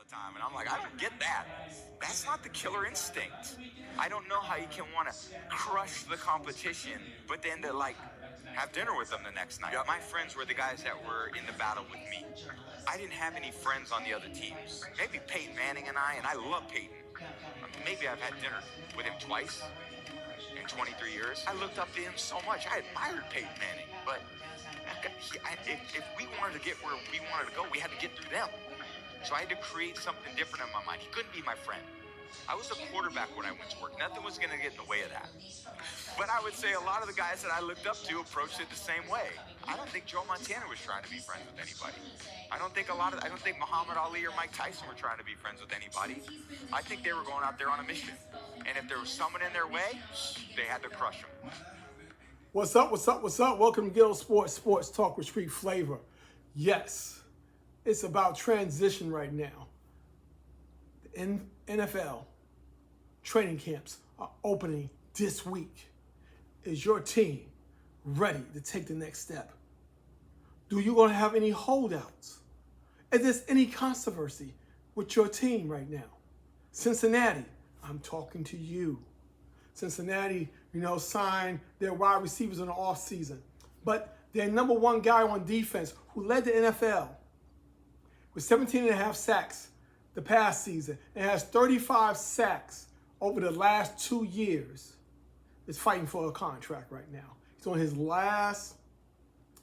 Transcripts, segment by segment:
time. And I'm like, I don't get that. That's not the killer instinct. I don't know how you can want to crush the competition, but then to like have dinner with them the next night. My friends were the guys that were in the battle with me. I didn't have any friends on the other teams. Maybe Peyton Manning and I love Peyton. Maybe I've had dinner with him twice in 23 years. I looked up to him so much. I admired Peyton Manning, but if we wanted to get where we wanted to go, we had to get through them. So I had to create something different in my mind. He couldn't be my friend. I was a quarterback when I went to work. Nothing was going to get in the way of that. But I would say a lot of the guys that I looked up to approached it the same way. I don't think Joe Montana was trying to be friends with anybody. I don't think Muhammad Ali or Mike Tyson were trying to be friends with anybody. I think they were going out there on a mission. And if there was someone in their way, they had to crush them. What's up, what's up, what's up? Welcome to GHET-TO Sports, Sports Talk with Street Flavor. Yes, it's about transition right now. The NFL training camps are opening this week. Is your team ready to take the next step? Do you going to have any holdouts? Is there any controversy with your team right now? Cincinnati, I'm talking to you. Cincinnati, signed their wide receivers in the offseason. But their number one guy on defense, who led the NFL with 17.5 sacks the past season and has 35 sacks over the last 2 years, is fighting for a contract right now. He's on his last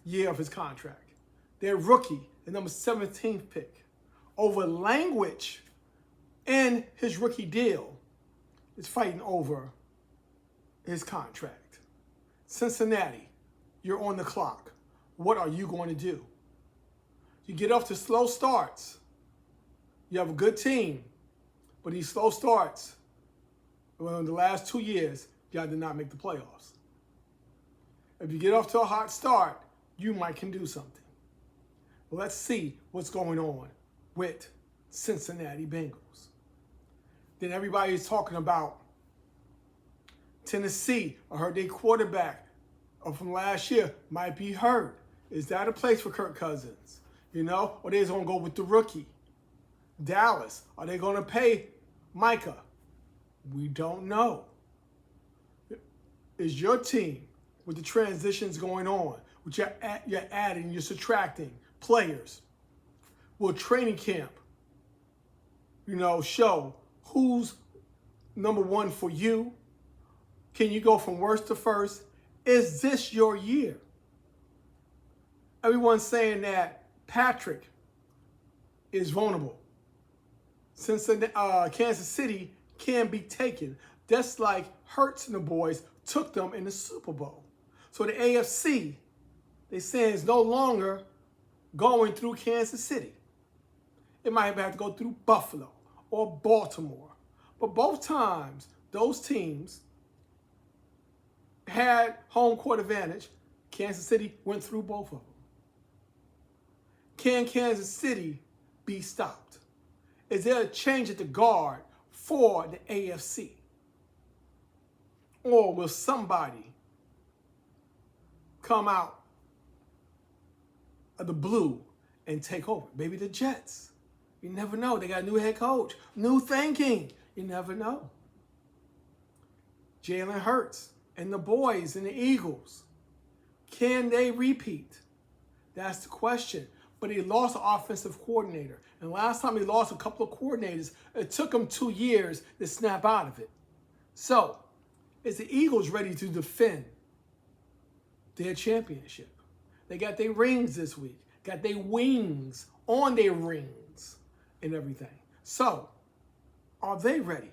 year of his contract. Their rookie, the number 17th pick, over language in his rookie deal, is fighting over his contract. Cincinnati, you're on the clock. What are you going to do? You get off to slow starts. You have a good team, but these slow starts, well, in the last 2 years, y'all did not make the playoffs. If you get off to a hot start, you might can do something. Well, let's see what's going on with Cincinnati Bengals. Then everybody's talking about Tennessee. I heard their quarterback from last year might be hurt. Is that a place for Kirk Cousins? Or they're going to go with the rookie? Dallas, are they going to pay Micah? We don't know. Is your team, with the transitions going on, with you're adding, you're subtracting players, will training camp, show who's number one for you? Can you go from worst to first? Is this your year? Everyone's saying that Patrick is vulnerable. Since Kansas City can be taken, just like Hurts and the boys took them in the Super Bowl. So the AFC, they say, is no longer going through Kansas City. It might have to go through Buffalo or Baltimore. But both times, those teams had home court advantage. Kansas City went through both of them. Can Kansas City be stopped? Is there a change at the guard for the AFC? Or will somebody come out of the blue and take over? Maybe the Jets. You never know. They got a new head coach, new thinking. You never know. Jalen Hurts and the boys and the Eagles, can they repeat? That's the question. But he lost an offensive coordinator. And last time he lost a couple of coordinators, it took him 2 years to snap out of it. So, is the Eagles ready to defend their championship? They got their rings this week. Got their wings on their rings and everything. So, are they ready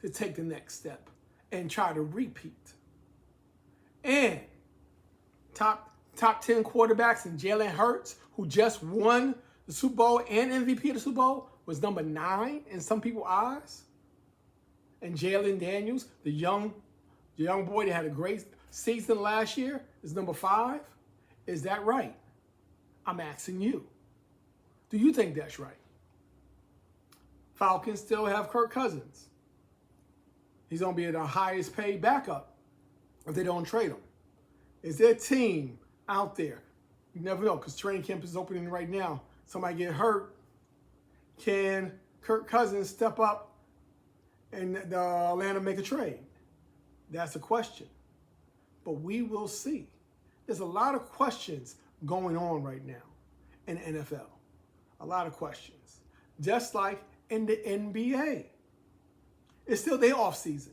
to take the next step and try to repeat? And top 10 quarterbacks, and Jalen Hurts, who just won the Super Bowl and MVP of the Super Bowl, was number 9 in some people's eyes. And Jalen Daniels, the young boy that had a great season last year, is number 5. Is that right? I'm asking you. Do you think that's right? Falcons still have Kirk Cousins. He's going to be the highest paid backup if they don't trade him. Is there a team out there? You never know, because training camp is opening right now. Somebody get hurt. Can Kirk Cousins step up and the Atlanta make a trade? That's a question. But we will see. There's a lot of questions going on right now in the NFL. A lot of questions. Just like in the NBA. It's still their offseason.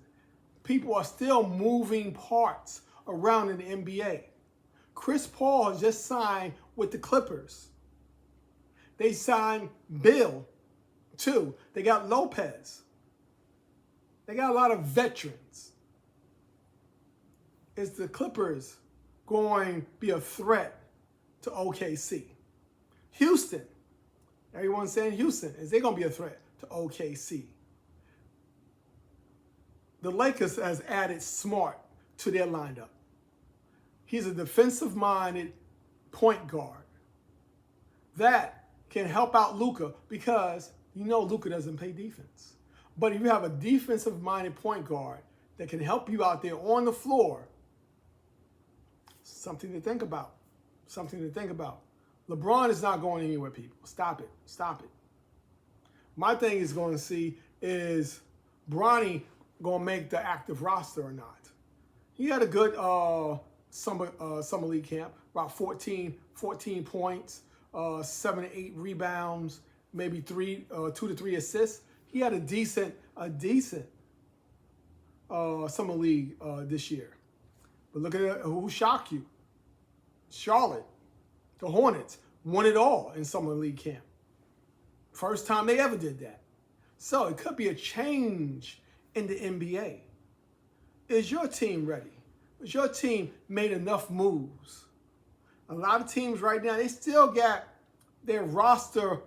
People are still moving parts around in the NBA. Chris Paul has just signed with the Clippers. They signed Bill, too. They got Lopez. They got a lot of veterans. Is the Clippers going to be a threat to OKC? Houston. Everyone's saying Houston. Is they going to be a threat to OKC? The Lakers has added Smart to their lineup. He's a defensive-minded point guard. That can help out Luka because you know Luka doesn't play defense. But if you have a defensive-minded point guard that can help you out there on the floor, something to think about. Something to think about. LeBron is not going anywhere, people. Stop it. Stop it. My thing is going to see is Bronny going to make the active roster or not. He had a good summer league camp, about 14 points, 7 to 8 rebounds, maybe 2 to 3 assists. He had a decent summer league this year. But look at who shocked you. Charlotte, the Hornets, won it all in summer league camp. First time they ever did that. So it could be a change in the NBA. Is your team ready? Has your team made enough moves? A lot of teams right now, they still got their roster,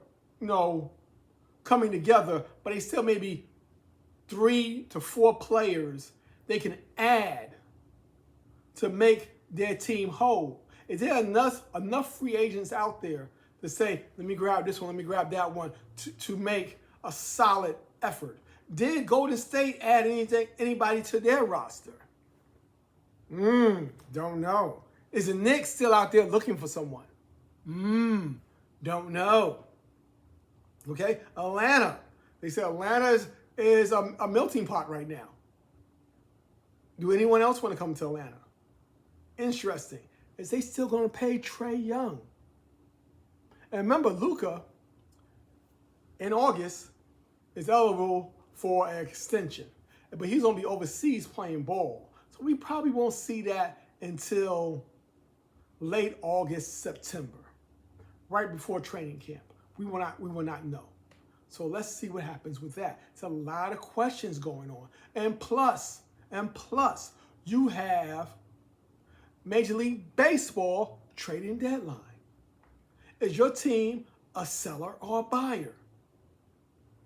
coming together, but they still maybe 3 to 4 players they can add to make their team whole. Is there enough free agents out there to say, let me grab this one, let me grab that one, to make a solid effort? Did Golden State add anybody to their roster? Don't know. Is the Knicks still out there looking for someone? Don't know. Okay, Atlanta. They say Atlanta is a melting pot right now. Do anyone else want to come to Atlanta? Interesting. Is they still going to pay Trae Young? And remember, Luka, in August, is eligible for an extension. But he's going to be overseas playing ball. So we probably won't see that until late August, September, right before training camp. We will not know. So let's see what happens with that. It's a lot of questions going on. And plus, you have Major League Baseball trading deadline. Is your team a seller or a buyer?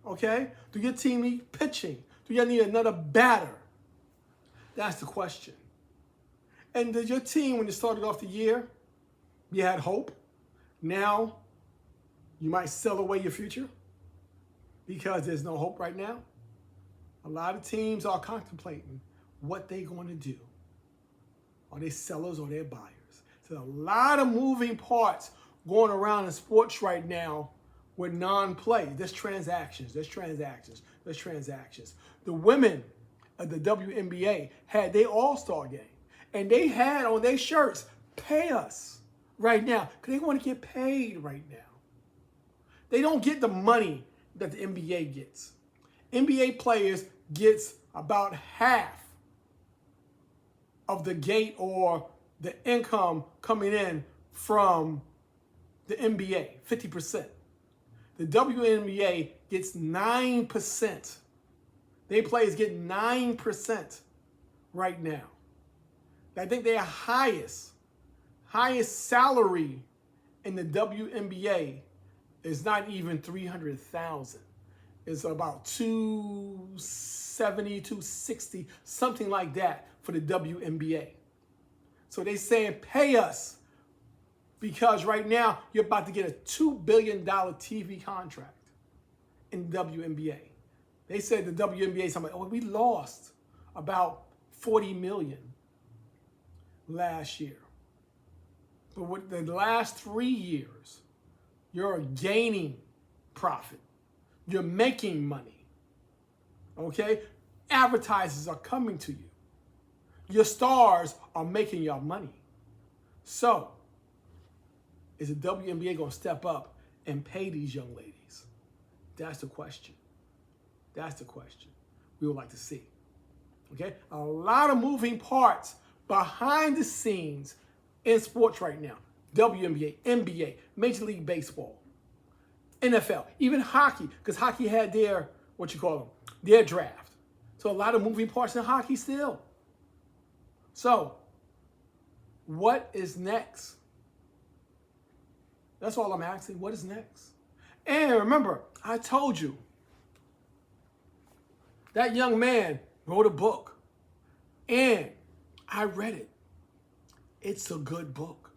Okay? Do your team need pitching? Do you need another batter? That's the question. And did your team, when you started off the year, you had hope? Now, you might sell away your future because there's no hope right now. A lot of teams are contemplating what they're going to do. Are they sellers or they're buyers? So a lot of moving parts going around in sports right now with non-play. There's transactions. The women of the WNBA had their All-Star game. And they had on their shirts, pay us right now. Because they want to get paid right now. They don't get the money that the NBA gets. NBA players gets about half of the gate or the income coming in from the NBA, 50%. The WNBA gets 9%. They players get 9% right now. I think their highest salary in the WNBA is not even $300,000. It's about $270, $260, something like that for the WNBA. So they saying pay us because right now you're about to get a $2 billion TV contract in the WNBA. They said the WNBA, something like, we lost about $40 million last year. But with the last 3 years, you're gaining profit. You're making money. Okay? Advertisers are coming to you. Your stars are making y'all money. So, is the WNBA going to step up and pay these young ladies? That's the question. That's the question we would like to see. Okay? A lot of moving parts behind the scenes in sports right now. WNBA, NBA, Major League Baseball, NFL, even hockey, because hockey had their, their draft. So a lot of moving parts in hockey still. So, what is next? That's all I'm asking. What is next? And remember, I told you, that young man wrote a book. And I read it. It's a good book.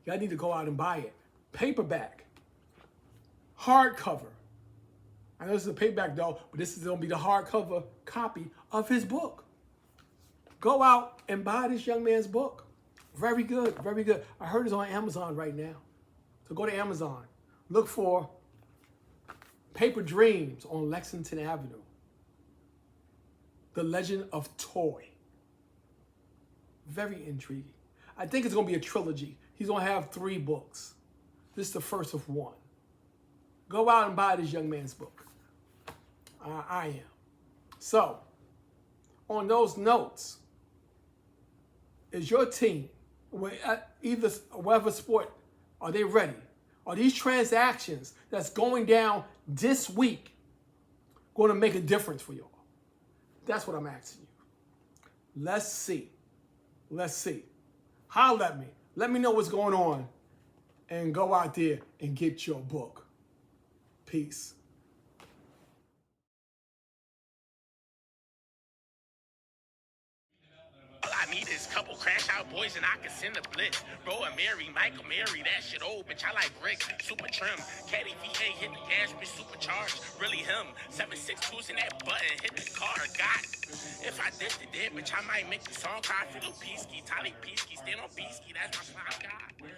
Y'all need to go out and buy it. Paperback. Hardcover. I know this is a paperback though, but this is going to be the hardcover copy of his book. Go out and buy this young man's book. Very good, very good. I heard it's on Amazon right now. So go to Amazon. Look for Paper Dreams on Lexington Avenue. The Legend of Toy. Very intriguing. I think it's going to be a trilogy. He's going to have 3 books. This is the first of one. Go out and buy this young man's book. I am. So, on those notes, is your team, either whatever sport, are they ready? Are these transactions that's going down this week going to make a difference for y'all? That's what I'm asking you. Let's see. Let's see. Holler at me. Let me know what's going on. And go out there and get your book. Peace. All I need is a couple crash out boys and I can send a blitz. Bro, and Mary, Michael, Mary, that shit old, bitch. I like bricks, super trim. Caddy V8 hit the gas, bitch, supercharged. Really him. 7.62s in that button, hit the car, got it. If I did the dead, bitch, I might make the song cry. Philo Peasky, Tali Peasky, stand on Peasky, that's my slime god.